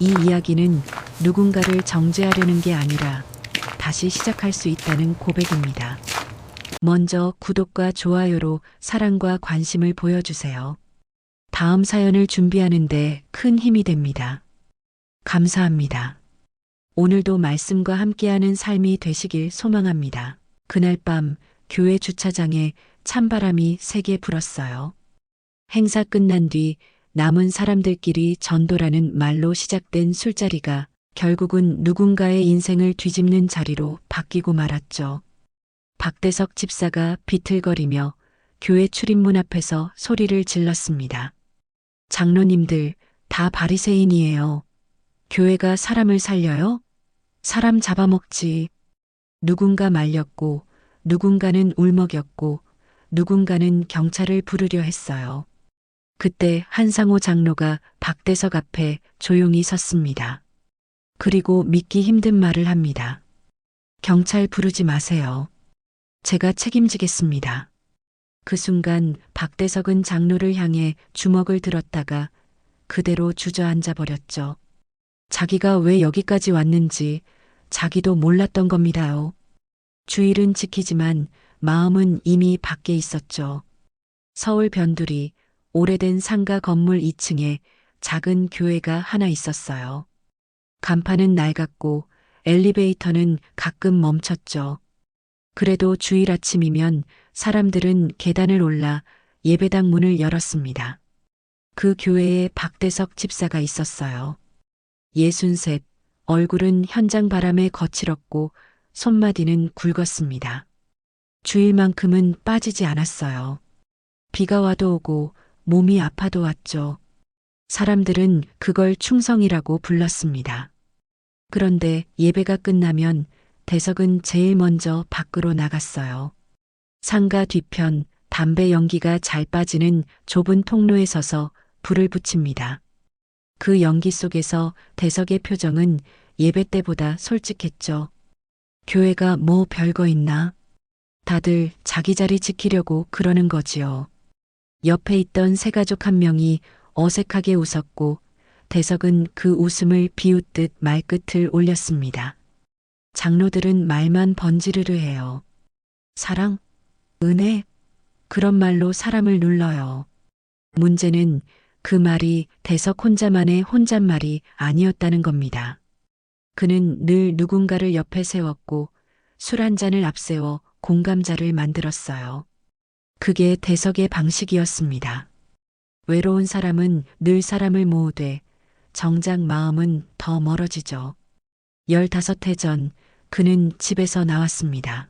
이 이야기는 누군가를 정죄하려는 게 아니라 다시 시작할 수 있다는 고백입니다. 먼저 구독과 좋아요로 사랑과 관심을 보여주세요. 다음 사연을 준비하는데 큰 힘이 됩니다. 감사합니다. 오늘도 말씀과 함께하는 삶이 되시길 소망합니다. 그날 밤 교회 주차장에 찬바람이 세게 불었어요. 행사 끝난 뒤 남은 사람들끼리 전도라는 말로 시작된 술자리가 결국은 누군가의 인생을 뒤집는 자리로 바뀌고 말았죠. 박대석 집사가 비틀거리며 교회 출입문 앞에서 소리를 질렀습니다. 장로님들, 다 바리새인이에요. 교회가 사람을 살려요? 사람 잡아먹지. 누군가 말렸고, 누군가는 울먹였고, 누군가는 경찰을 부르려 했어요. 그때 한상호 장로가 박대석 앞에 조용히 섰습니다. 그리고 믿기 힘든 말을 합니다. 경찰 부르지 마세요. 제가 책임지겠습니다. 그 순간 박대석은 장로를 향해 주먹을 들었다가 그대로 주저앉아 버렸죠. 자기가 왜 여기까지 왔는지 자기도 몰랐던 겁니다요. 주일은 지키지만 마음은 이미 밖에 있었죠. 서울 변두리 오래된 상가 건물 2층에 작은 교회가 하나 있었어요. 간판은 낡았고 엘리베이터는 가끔 멈췄죠. 그래도 주일 아침이면 사람들은 계단을 올라 예배당 문을 열었습니다. 그 교회에 박대석 집사가 있었어요. 63, 얼굴은 현장 바람에 거칠었고 손마디는 굵었습니다. 주일만큼은 빠지지 않았어요. 비가 와도 오고 몸이 아파도 왔죠. 사람들은 그걸 충성이라고 불렀습니다. 그런데 예배가 끝나면 대석은 제일 먼저 밖으로 나갔어요. 상가 뒤편 담배 연기가 잘 빠지는 좁은 통로에 서서 불을 붙입니다. 그 연기 속에서 대석의 표정은 예배 때보다 솔직했죠. 교회가 뭐 별거 있나? 다들 자기 자리 지키려고 그러는 거지요. 옆에 있던 새가족 한 명이 어색하게 웃었고 대석은 그 웃음을 비웃듯 말끝을 올렸습니다. 장로들은 말만 번지르르 해요. 사랑? 은혜? 그런 말로 사람을 눌러요. 문제는 그 말이 대석 혼자만의 혼잣말이 아니었다는 겁니다. 그는 늘 누군가를 옆에 세웠고 술 한 잔을 앞세워 공감자를 만들었어요. 그게 대석의 방식이었습니다. 외로운 사람은 늘 사람을 모으되 정작 마음은 더 멀어지죠. 15해 전 그는 집에서 나왔습니다.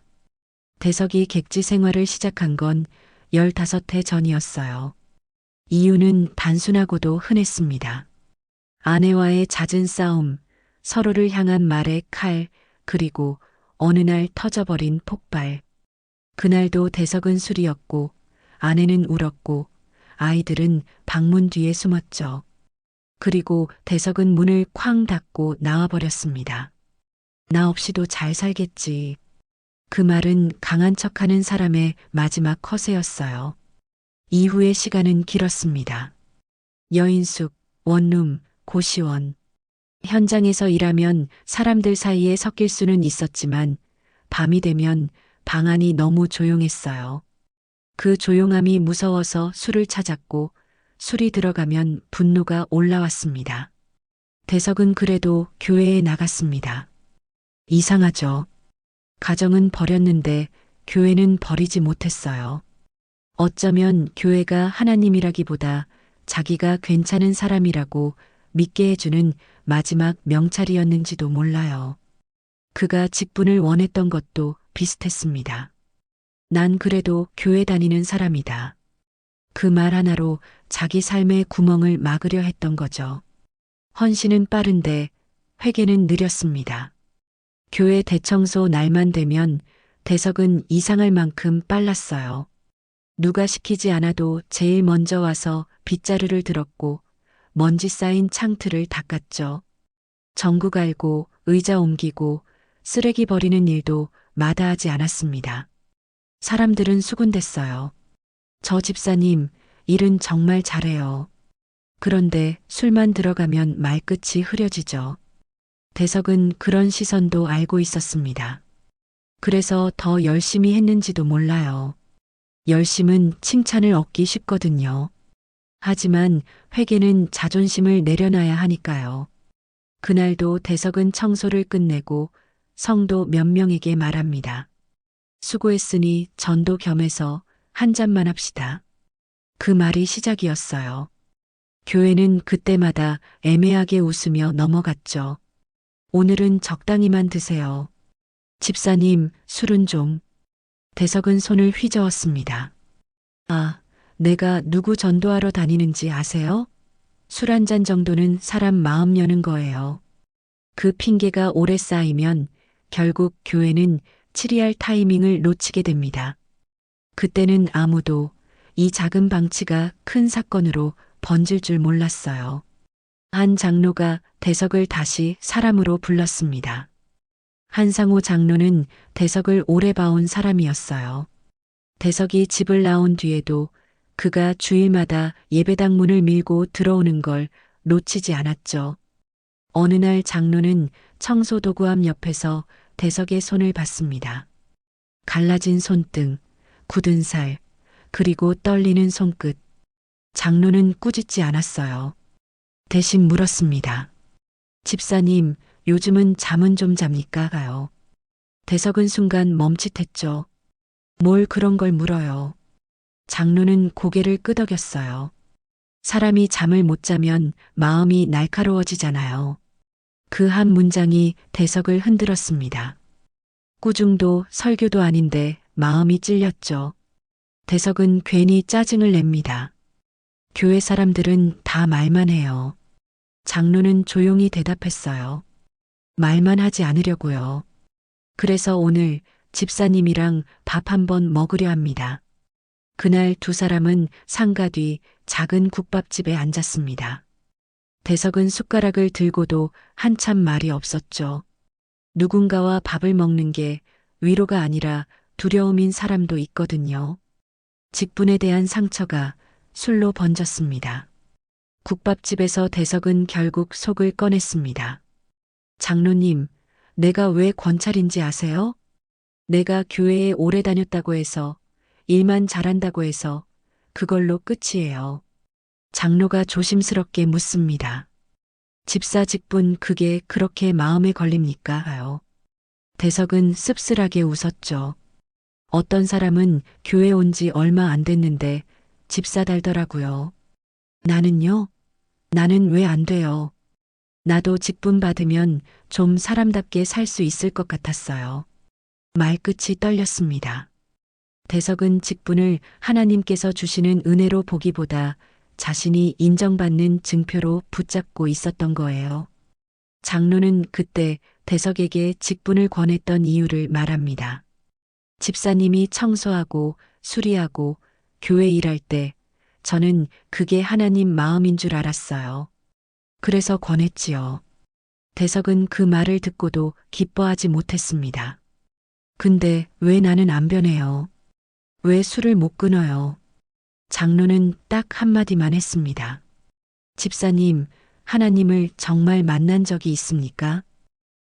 대석이 객지 생활을 시작한 건 15해 전이었어요. 이유는 단순하고도 흔했습니다. 아내와의 잦은 싸움, 서로를 향한 말의 칼, 그리고 어느 날 터져버린 폭발. 그날도 대석은 술이었고 아내는 울었고 아이들은 방문 뒤에 숨었죠. 그리고 대석은 문을 쾅 닫고 나와버렸습니다. 나 없이도 잘 살겠지. 그 말은 강한 척하는 사람의 마지막 허세였어요. 이후의 시간은 길었습니다. 여인숙, 원룸, 고시원. 현장에서 일하면 사람들 사이에 섞일 수는 있었지만 밤이 되면 방 안이 너무 조용했어요. 그 조용함이 무서워서 술을 찾았고 술이 들어가면 분노가 올라왔습니다. 대석은 그래도 교회에 나갔습니다. 이상하죠. 가정은 버렸는데 교회는 버리지 못했어요. 어쩌면 교회가 하나님이라기보다 자기가 괜찮은 사람이라고 믿게 해주는 마지막 명찰이었는지도 몰라요. 그가 직분을 원했던 것도 비슷했습니다. 난 그래도 교회 다니는 사람이다. 그 말 하나로 자기 삶의 구멍을 막으려 했던 거죠. 헌신은 빠른데 회개는 느렸습니다. 교회 대청소 날만 되면 대석은 이상할 만큼 빨랐어요. 누가 시키지 않아도 제일 먼저 와서 빗자루를 들었고 먼지 쌓인 창틀을 닦았죠. 전구 갈고 의자 옮기고 쓰레기 버리는 일도 마다하지 않았습니다. 사람들은 수군댔어요. 저 집사님, 일은 정말 잘해요. 그런데 술만 들어가면 말끝이 흐려지죠. 대석은 그런 시선도 알고 있었습니다. 그래서 더 열심히 했는지도 몰라요. 열심은 칭찬을 얻기 쉽거든요. 하지만 회계는 자존심을 내려놔야 하니까요. 그날도 대석은 청소를 끝내고 성도 몇 명에게 말합니다. 수고했으니 전도 겸해서 한 잔만 합시다. 그 말이 시작이었어요. 교회는 그때마다 애매하게 웃으며 넘어갔죠. 오늘은 적당히만 드세요. 집사님, 술은 좀. 대석은 손을 휘저었습니다. 아, 내가 누구 전도하러 다니는지 아세요? 술 한 잔 정도는 사람 마음 여는 거예요. 그 핑계가 오래 쌓이면 결국 교회는 치리할 타이밍을 놓치게 됩니다. 그때는 아무도 이 작은 방치가 큰 사건으로 번질 줄 몰랐어요. 한 장로가 대석을 다시 사람으로 불렀습니다. 한상호 장로는 대석을 오래 봐온 사람이었어요. 대석이 집을 나온 뒤에도 그가 주일마다 예배당 문을 밀고 들어오는 걸 놓치지 않았죠. 어느 날 장로는 청소도구함 옆에서 대석의 손을 봤습니다. 갈라진 손등, 굳은 살, 그리고 떨리는 손끝. 장로는 꾸짖지 않았어요. 대신 물었습니다. 집사님, 요즘은 잠은 좀 잡니까? 가요. 대석은 순간 멈칫했죠. 뭘 그런 걸 물어요. 장로는 고개를 끄덕였어요. 사람이 잠을 못 자면 마음이 날카로워지잖아요. 그 한 문장이 대석을 흔들었습니다. 꾸중도 설교도 아닌데 마음이 찔렸죠. 대석은 괜히 짜증을 냅니다. 교회 사람들은 다 말만 해요. 장로는 조용히 대답했어요. 말만 하지 않으려고요. 그래서 오늘 집사님이랑 밥 한번 먹으려 합니다. 그날 두 사람은 상가 뒤 작은 국밥집에 앉았습니다. 대석은 숟가락을 들고도 한참 말이 없었죠. 누군가와 밥을 먹는 게 위로가 아니라 두려움인 사람도 있거든요. 직분에 대한 상처가 술로 번졌습니다. 국밥집에서 대석은 결국 속을 꺼냈습니다. 장로님, 내가 왜 권찰인지 아세요? 내가 교회에 오래 다녔다고 해서, 일만 잘한다고 해서 그걸로 끝이에요. 장로가 조심스럽게 묻습니다. 집사 직분 그게 그렇게 마음에 걸립니까? 대석은 씁쓸하게 웃었죠. 어떤 사람은 교회 온 지 얼마 안 됐는데 집사 달더라고요. 나는요? 나는 왜 안 돼요? 나도 직분 받으면 좀 사람답게 살 수 있을 것 같았어요. 말끝이 떨렸습니다. 대석은 직분을 하나님께서 주시는 은혜로 보기보다 자신이 인정받는 증표로 붙잡고 있었던 거예요. 장로는 그때 대석에게 직분을 권했던 이유를 말합니다. 집사님이 청소하고 수리하고 교회 일할 때 저는 그게 하나님 마음인 줄 알았어요. 그래서 권했지요. 대석은 그 말을 듣고도 기뻐하지 못했습니다. 근데 왜 나는 안 변해요? 왜 술을 못 끊어요? 장로는 딱 한마디만 했습니다. 집사님, 하나님을 정말 만난 적이 있습니까?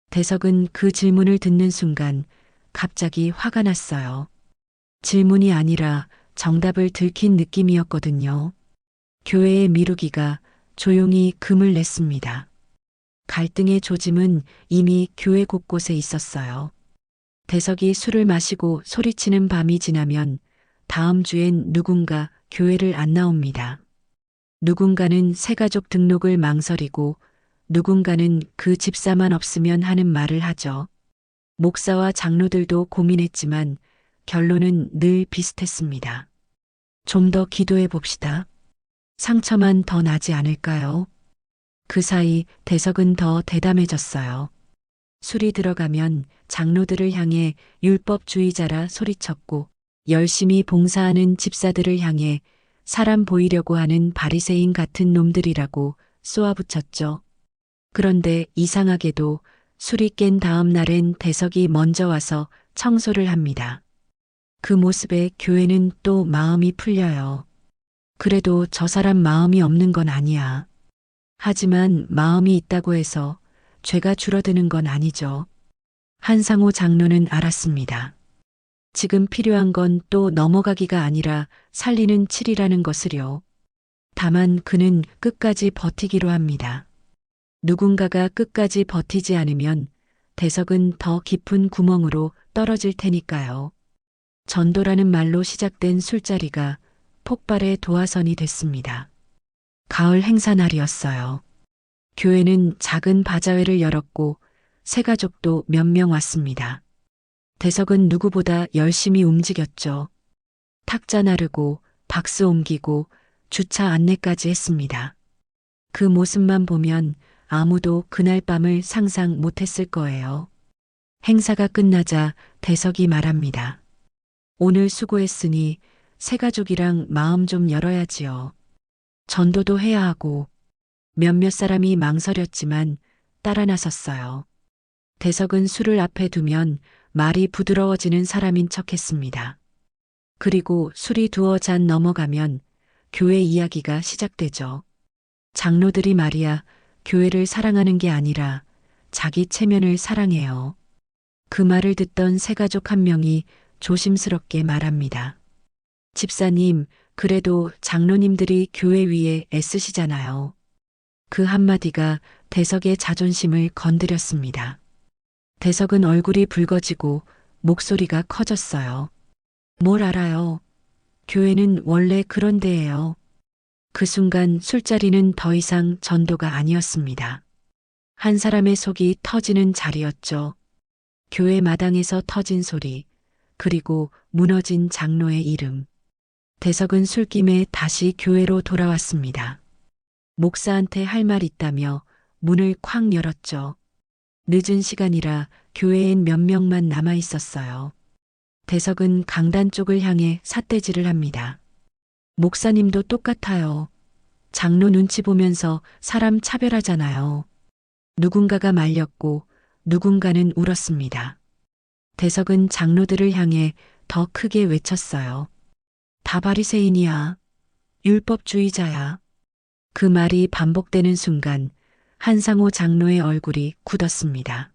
대석은 그 질문을 듣는 순간 갑자기 화가 났어요. 질문이 아니라 정답을 들킨 느낌이었거든요. 교회의 미루기가 조용히 금을 냈습니다. 갈등의 조짐은 이미 교회 곳곳에 있었어요. 대석이 술을 마시고 소리치는 밤이 지나면 다음 주엔 누군가 교회를 안 나옵니다. 누군가는 새가족 등록을 망설이고 누군가는 그 집사만 없으면 하는 말을 하죠. 목사와 장로들도 고민했지만 결론은 늘 비슷했습니다. 좀 더 기도해 봅시다. 상처만 더 나지 않을까요? 그 사이 대석은 더 대담해졌어요. 술이 들어가면 장로들을 향해 율법주의자라 소리쳤고 열심히 봉사하는 집사들을 향해 사람 보이려고 하는 바리새인 같은 놈들이라고 쏘아붙였죠. 그런데 이상하게도 술이 깬 다음 날엔 대석이 먼저 와서 청소를 합니다. 그 모습에 교회는 또 마음이 풀려요. 그래도 저 사람 마음이 없는 건 아니야. 하지만 마음이 있다고 해서 죄가 줄어드는 건 아니죠. 한상호 장로는 알았습니다. 지금 필요한 건 또 넘어가기가 아니라 살리는 칠이라는 것을요. 다만 그는 끝까지 버티기로 합니다. 누군가가 끝까지 버티지 않으면 대석은 더 깊은 구멍으로 떨어질 테니까요. 전도라는 말로 시작된 술자리가 폭발의 도화선이 됐습니다. 가을 행사날이었어요. 교회는 작은 바자회를 열었고 새 가족도 몇 명 왔습니다. 대석은 누구보다 열심히 움직였죠. 탁자 나르고 박스 옮기고 주차 안내까지 했습니다. 그 모습만 보면 아무도 그날 밤을 상상 못했을 거예요. 행사가 끝나자 대석이 말합니다. 오늘 수고했으니 새 가족이랑 마음 좀 열어야지요. 전도도 해야 하고. 몇몇 사람이 망설였지만 따라 나섰어요. 대석은 술을 앞에 두면 말이 부드러워지는 사람인 척했습니다. 그리고 술이 두어 잔 넘어가면 교회 이야기가 시작되죠. 장로들이 말이야 교회를 사랑하는 게 아니라 자기 체면을 사랑해요. 그 말을 듣던 새가족 한 명이 조심스럽게 말합니다. 집사님, 그래도 장로님들이 교회 위에 애쓰시잖아요. 그 한마디가 대석의 자존심을 건드렸습니다. 대석은 얼굴이 붉어지고 목소리가 커졌어요. 뭘 알아요? 교회는 원래 그런 데예요. 그 순간 술자리는 더 이상 전도가 아니었습니다. 한 사람의 속이 터지는 자리였죠. 교회 마당에서 터진 소리, 그리고 무너진 장로의 이름. 대석은 술김에 다시 교회로 돌아왔습니다. 목사한테 할 말 있다며 문을 쾅 열었죠. 늦은 시간이라 교회엔 몇 명만 남아 있었어요. 대석은 강단 쪽을 향해 삿대질을 합니다. 목사님도 똑같아요. 장로 눈치 보면서 사람 차별하잖아요. 누군가가 말렸고 누군가는 울었습니다. 대석은 장로들을 향해 더 크게 외쳤어요. 다 바리새인이야. 율법주의자야. 그 말이 반복되는 순간 한상호 장로의 얼굴이 굳었습니다.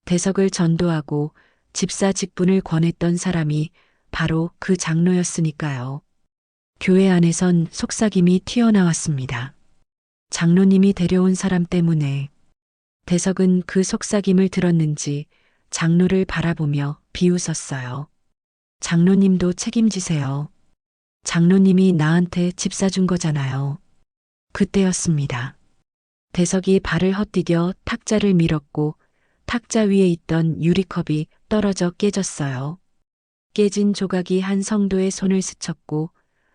대석을 전도하고 집사 직분을 권했던 사람이 바로 그 장로였으니까요. 교회 안에선 속삭임이 튀어나왔습니다. 장로님이 데려온 사람 때문에. 대석은 그 속삭임을 들었는지 장로를 바라보며 비웃었어요. 장로님도 책임지세요. 장로님이 나한테 집 사준 거잖아요. 그때였습니다. 대석이 발을 헛디뎌 탁자를 밀었고 탁자 위에 있던 유리컵이 떨어져 깨졌어요. 깨진 조각이 한 성도의 손을 스쳤고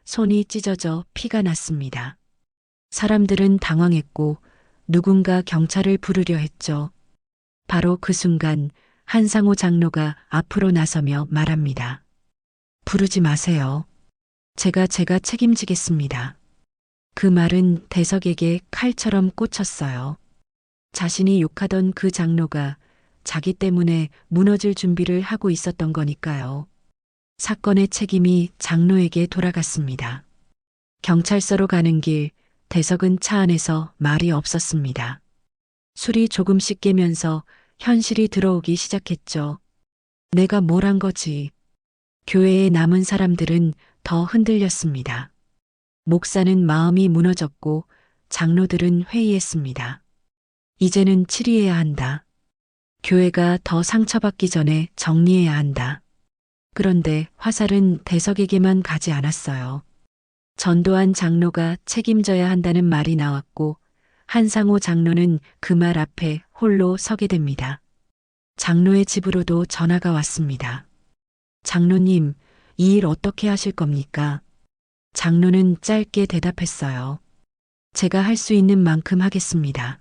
손이 찢어져 피가 났습니다. 사람들은 당황했고 누군가 경찰을 부르려 했죠. 바로 그 순간 한상호 장로가 앞으로 나서며 말합니다. 부르지 마세요. 제가 책임지겠습니다. 그 말은 대석에게 칼처럼 꽂혔어요. 자신이 욕하던 그 장로가 자기 때문에 무너질 준비를 하고 있었던 거니까요. 사건의 책임이 장로에게 돌아갔습니다. 경찰서로 가는 길, 대석은 차 안에서 말이 없었습니다. 술이 조금씩 깨면서 현실이 들어오기 시작했죠. 내가 뭘 한 거지? 교회에 남은 사람들은 더 흔들렸습니다. 목사는 마음이 무너졌고 장로들은 회의했습니다. 이제는 치리해야 한다. 교회가 더 상처받기 전에 정리해야 한다. 그런데 화살은 대석에게만 가지 않았어요. 전도한 장로가 책임져야 한다는 말이 나왔고 한상호 장로는 그 말 앞에 홀로 서게 됩니다. 장로의 집으로도 전화가 왔습니다. 장로님, 이 일 어떻게 하실 겁니까? 장로는 짧게 대답했어요. 제가 할 수 있는 만큼 하겠습니다.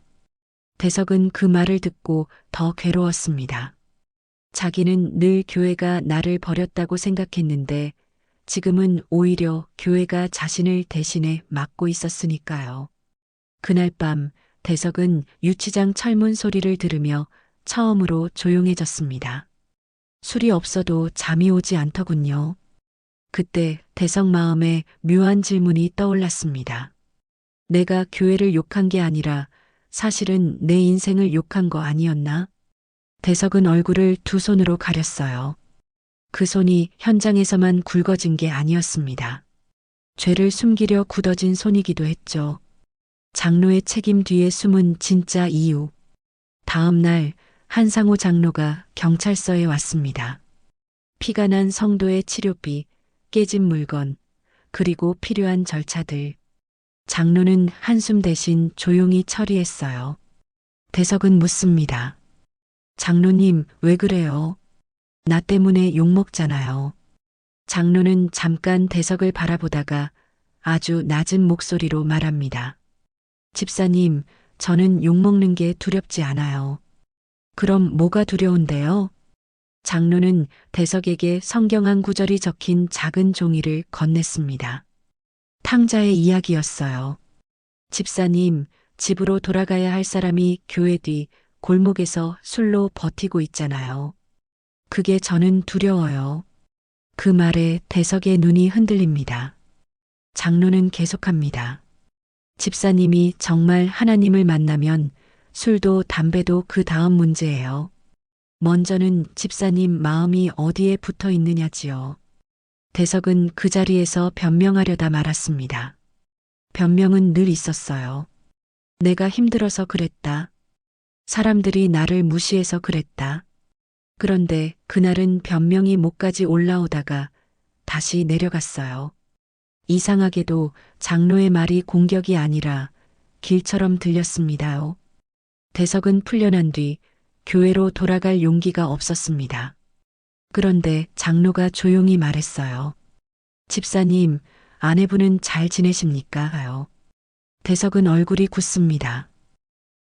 대석은 그 말을 듣고 더 괴로웠습니다. 자기는 늘 교회가 나를 버렸다고 생각했는데 지금은 오히려 교회가 자신을 대신해 맡고 있었으니까요. 그날 밤 대석은 유치장 철문 소리를 들으며 처음으로 조용해졌습니다. 술이 없어도 잠이 오지 않더군요. 그때 대석 마음에 묘한 질문이 떠올랐습니다. 내가 교회를 욕한 게 아니라 사실은 내 인생을 욕한 거 아니었나? 대석은 얼굴을 두 손으로 가렸어요. 그 손이 현장에서만 굵어진 게 아니었습니다. 죄를 숨기려 굳어진 손이기도 했죠. 장로의 책임 뒤에 숨은 진짜 이유. 다음 날 한상호 장로가 경찰서에 왔습니다. 피가 난 성도의 치료비, 깨진 물건, 그리고 필요한 절차들. 장로는 한숨 대신 조용히 처리했어요. 대석은 묻습니다. 장로님, 왜 그래요? 나 때문에 욕먹잖아요. 장로는 잠깐 대석을 바라보다가 아주 낮은 목소리로 말합니다. 집사님, 저는 욕먹는 게 두렵지 않아요. 그럼 뭐가 두려운데요? 장로는 대석에게 성경 한 구절이 적힌 작은 종이를 건넸습니다. 탕자의 이야기였어요. 집사님, 집으로 돌아가야 할 사람이 교회 뒤 골목에서 술로 버티고 있잖아요. 그게 저는 두려워요. 그 말에 대석의 눈이 흔들립니다. 장로는 계속합니다. 집사님이 정말 하나님을 만나면 술도 담배도 그 다음 문제예요. 먼저는 집사님 마음이 어디에 붙어 있느냐지요. 대석은 그 자리에서 변명하려다 말았습니다. 변명은 늘 있었어요. 내가 힘들어서 그랬다. 사람들이 나를 무시해서 그랬다. 그런데 그날은 변명이 목까지 올라오다가 다시 내려갔어요. 이상하게도 장로의 말이 공격이 아니라 길처럼 들렸습니다요. 대석은 풀려난 뒤 교회로 돌아갈 용기가 없었습니다. 그런데 장로가 조용히 말했어요. 집사님, 아내분은 잘 지내십니까? 대석은 얼굴이 굳습니다.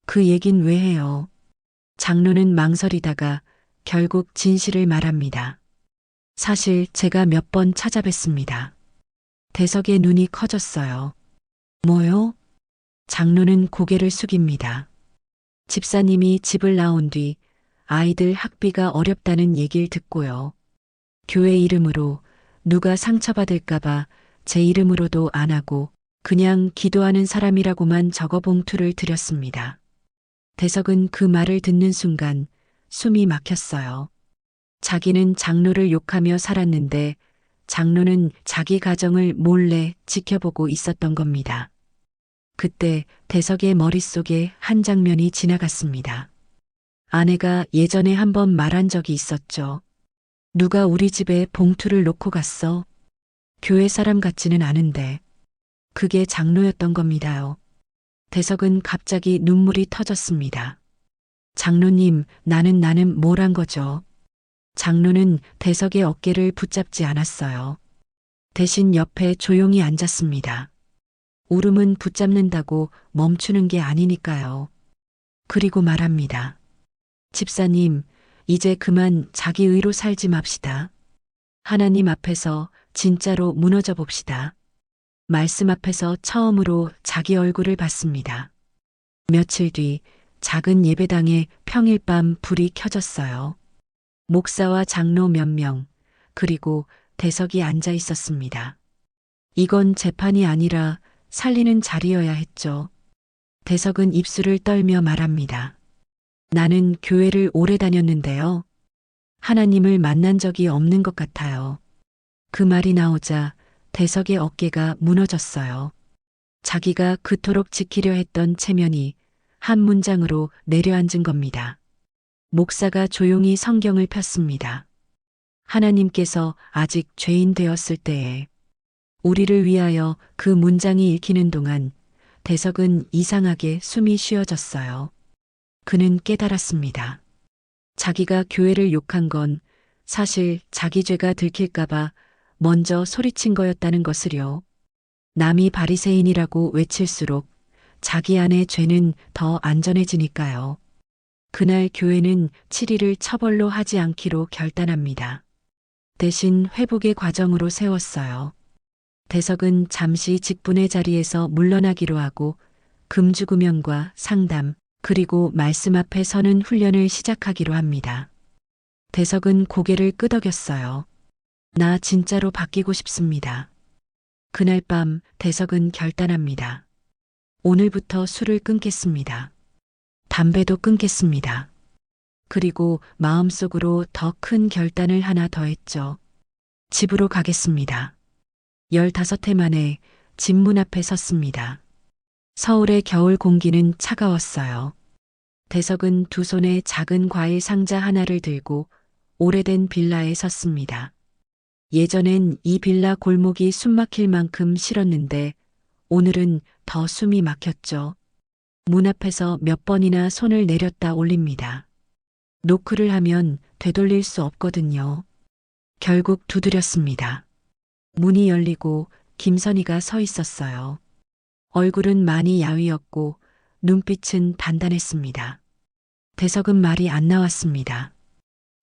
그 얘긴 왜 해요? 장로는 망설이다가 결국 진실을 말합니다. 사실 제가 몇 번 찾아뵀습니다. 대석의 눈이 커졌어요. 뭐요? 장로는 고개를 숙입니다. 집사님이 집을 나온 뒤 아이들 학비가 어렵다는 얘기를 듣고요. 교회 이름으로 누가 상처받을까봐 제 이름으로도 안 하고 그냥 기도하는 사람이라고만 적어 봉투를 드렸습니다. 대석은 그 말을 듣는 순간 숨이 막혔어요. 자기는 장로를 욕하며 살았는데 장로는 자기 가정을 몰래 지켜보고 있었던 겁니다. 그때 대석의 머릿속에 한 장면이 지나갔습니다. 아내가 예전에 한번 말한 적이 있었죠. 누가 우리 집에 봉투를 놓고 갔어? 교회 사람 같지는 않은데. 그게 장로였던 겁니다요. 대석은 갑자기 눈물이 터졌습니다. 장로님, 나는 뭘 한 거죠? 장로는 대석의 어깨를 붙잡지 않았어요. 대신 옆에 조용히 앉았습니다. 울음은 붙잡는다고 멈추는 게 아니니까요. 그리고 말합니다. 집사님, 이제 그만 자기 의로 살지 맙시다. 하나님 앞에서 진짜로 무너져 봅시다. 말씀 앞에서 처음으로 자기 얼굴을 봤습니다. 며칠 뒤 작은 예배당에 평일 밤 불이 켜졌어요. 목사와 장로 몇 명, 그리고 대석이 앉아 있었습니다. 이건 재판이 아니라 살리는 자리여야 했죠. 대석은 입술을 떨며 말합니다. 나는 교회를 오래 다녔는데요. 하나님을 만난 적이 없는 것 같아요. 그 말이 나오자 대석의 어깨가 무너졌어요. 자기가 그토록 지키려 했던 체면이 한 문장으로 내려앉은 겁니다. 목사가 조용히 성경을 폈습니다. 하나님께서 아직 죄인 되었을 때에 우리를 위하여 그 문장이 읽히는 동안 대석은 이상하게 숨이 쉬어졌어요. 그는 깨달았습니다. 자기가 교회를 욕한 건 사실 자기 죄가 들킬까봐 먼저 소리친 거였다는 것을요. 남이 바리새인이라고 외칠수록 자기 안의 죄는 더 안전해지니까요. 그날 교회는 7일을 처벌로 하지 않기로 결단합니다. 대신 회복의 과정으로 세웠어요. 대석은 잠시 직분의 자리에서 물러나기로 하고 금주구면과 상담, 그리고 말씀 앞에 서는 훈련을 시작하기로 합니다. 대석은 고개를 끄덕였어요. 나 진짜로 바뀌고 싶습니다. 그날 밤 대석은 결단합니다. 오늘부터 술을 끊겠습니다. 담배도 끊겠습니다. 그리고 마음속으로 더 큰 결단을 하나 더 했죠. 집으로 가겠습니다. 15해 만에 집 문 앞에 섰습니다. 서울의 겨울 공기는 차가웠어요. 대석은 두 손에 작은 과일 상자 하나를 들고 오래된 빌라에 섰습니다. 예전엔 이 빌라 골목이 숨막힐 만큼 싫었는데 오늘은 더 숨이 막혔죠. 문 앞에서 몇 번이나 손을 내렸다 올립니다. 노크를 하면 되돌릴 수 없거든요. 결국 두드렸습니다. 문이 열리고 김선희가 서 있었어요. 얼굴은 많이 야위었고 눈빛은 단단했습니다. 대석은 말이 안 나왔습니다.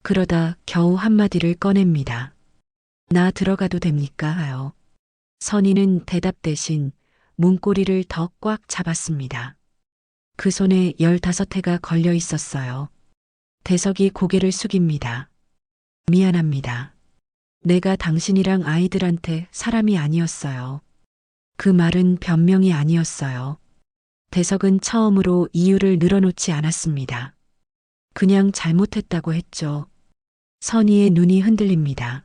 그러다 겨우 한마디를 꺼냅니다. 나 들어가도 됩니까? 하여. 선희는 대답 대신 문고리를 더 꽉 잡았습니다. 그 손에 15해가 걸려 있었어요. 대석이 고개를 숙입니다. 미안합니다. 내가 당신이랑 아이들한테 사람이 아니었어요. 그 말은 변명이 아니었어요. 대석은 처음으로 이유를 늘어놓지 않았습니다. 그냥 잘못했다고 했죠. 선희의 눈이 흔들립니다.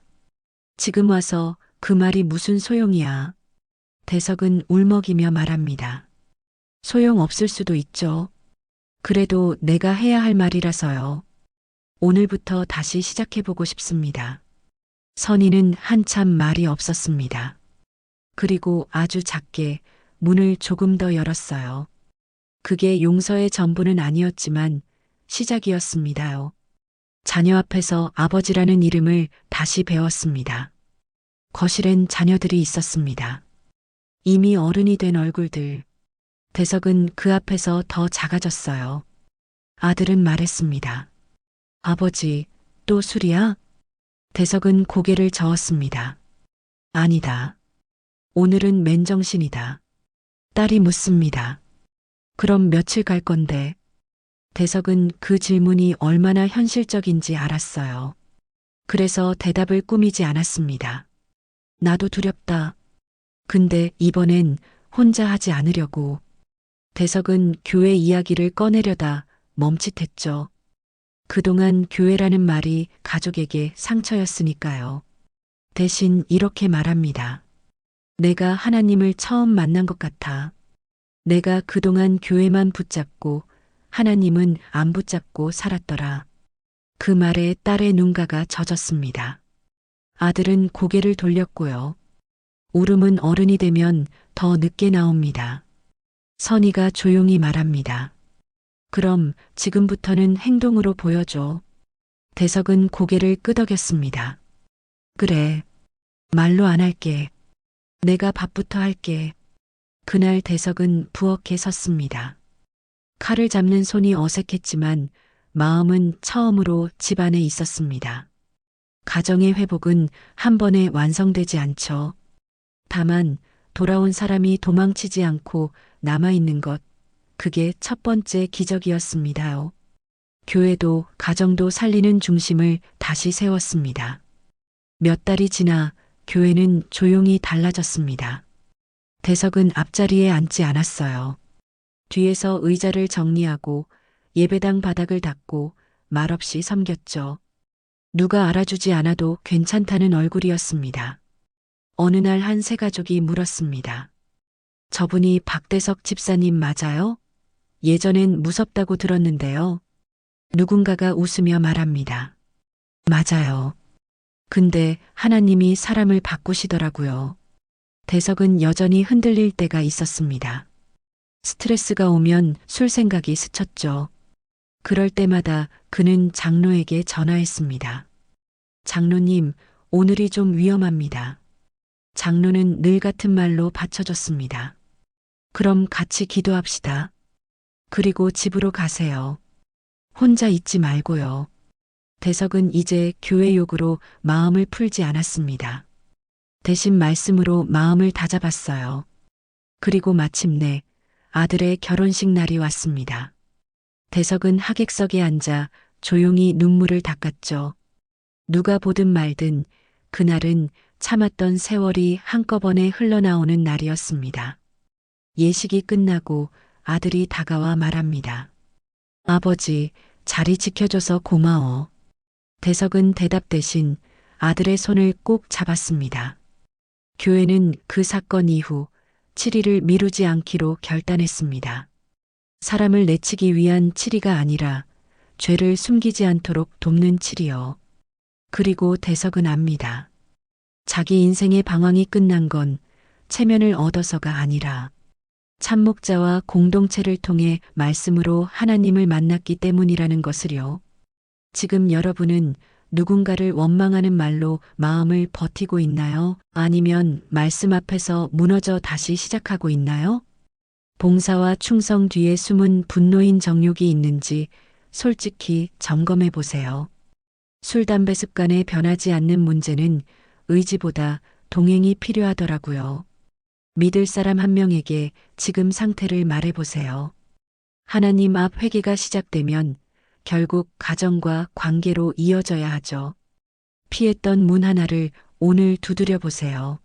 지금 와서 그 말이 무슨 소용이야. 대석은 울먹이며 말합니다. 소용없을 수도 있죠. 그래도 내가 해야 할 말이라서요. 오늘부터 다시 시작해보고 싶습니다. 선희는 한참 말이 없었습니다. 그리고 아주 작게 문을 조금 더 열었어요. 그게 용서의 전부는 아니었지만 시작이었습니다요. 자녀 앞에서 아버지라는 이름을 다시 배웠습니다. 거실엔 자녀들이 있었습니다. 이미 어른이 된 얼굴들. 대석은 그 앞에서 더 작아졌어요. 아들은 말했습니다. 아버지, 또 술이야? 대석은 고개를 저었습니다. 아니다. 오늘은 맨정신이다. 딸이 묻습니다. 그럼 며칠 갈 건데? 대석은 그 질문이 얼마나 현실적인지 알았어요. 그래서 대답을 꾸미지 않았습니다. 나도 두렵다. 근데 이번엔 혼자 하지 않으려고. 대석은 교회 이야기를 꺼내려다 멈칫했죠. 그동안 교회라는 말이 가족에게 상처였으니까요. 대신 이렇게 말합니다. 내가 하나님을 처음 만난 것 같아. 내가 그동안 교회만 붙잡고 하나님은 안 붙잡고 살았더라. 그 말에 딸의 눈가가 젖었습니다. 아들은 고개를 돌렸고요. 울음은 어른이 되면 더 늦게 나옵니다. 선희가 조용히 말합니다. 그럼 지금부터는 행동으로 보여줘. 대석은 고개를 끄덕였습니다. 그래. 말로 안 할게. 내가 밥부터 할게. 그날 대석은 부엌에 섰습니다. 칼을 잡는 손이 어색했지만 마음은 처음으로 집안에 있었습니다. 가정의 회복은 한 번에 완성되지 않죠. 다만 돌아온 사람이 도망치지 않고 남아있는 것, 그게 첫 번째 기적이었습니다요. 교회도 가정도 살리는 중심을 다시 세웠습니다. 몇 달이 지나 교회는 조용히 달라졌습니다. 대석은 앞자리에 앉지 않았어요. 뒤에서 의자를 정리하고 예배당 바닥을 닦고 말없이 섬겼죠. 누가 알아주지 않아도 괜찮다는 얼굴이었습니다. 어느 날 한 새가족이 물었습니다. 저분이 박대석 집사님 맞아요? 예전엔 무섭다고 들었는데요. 누군가가 웃으며 말합니다. 맞아요. 근데 하나님이 사람을 바꾸시더라고요. 대석은 여전히 흔들릴 때가 있었습니다. 스트레스가 오면 술 생각이 스쳤죠. 그럴 때마다 그는 장로에게 전화했습니다. 장로님, 오늘이 좀 위험합니다. 장로는 늘 같은 말로 받쳐줬습니다. 그럼 같이 기도합시다. 그리고 집으로 가세요. 혼자 있지 말고요. 대석은 이제 교회 욕으로 마음을 풀지 않았습니다. 대신 말씀으로 마음을 다잡았어요. 그리고 마침내 아들의 결혼식 날이 왔습니다. 대석은 하객석에 앉아 조용히 눈물을 닦았죠. 누가 보든 말든 그날은 참았던 세월이 한꺼번에 흘러나오는 날이었습니다. 예식이 끝나고 아들이 다가와 말합니다. 아버지, 자리 지켜줘서 고마워. 대석은 대답 대신 아들의 손을 꼭 잡았습니다. 교회는 그 사건 이후 7일을 미루지 않기로 결단했습니다. 사람을 내치기 위한 치리가 아니라 죄를 숨기지 않도록 돕는 치리요. 그리고 대석은 압니다. 자기 인생의 방황이 끝난 건 체면을 얻어서가 아니라 참목자와 공동체를 통해 말씀으로 하나님을 만났기 때문이라는 것을요. 지금 여러분은 누군가를 원망하는 말로 마음을 버티고 있나요? 아니면 말씀 앞에서 무너져 다시 시작하고 있나요? 봉사와 충성 뒤에 숨은 분노인 정욕이 있는지 솔직히 점검해 보세요. 술, 담배 습관에 변하지 않는 문제는 의지보다 동행이 필요하더라고요. 믿을 사람 한 명에게 지금 상태를 말해 보세요. 하나님 앞 회개가 시작되면 결국 가정과 관계로 이어져야 하죠. 피했던 문 하나를 오늘 두드려 보세요.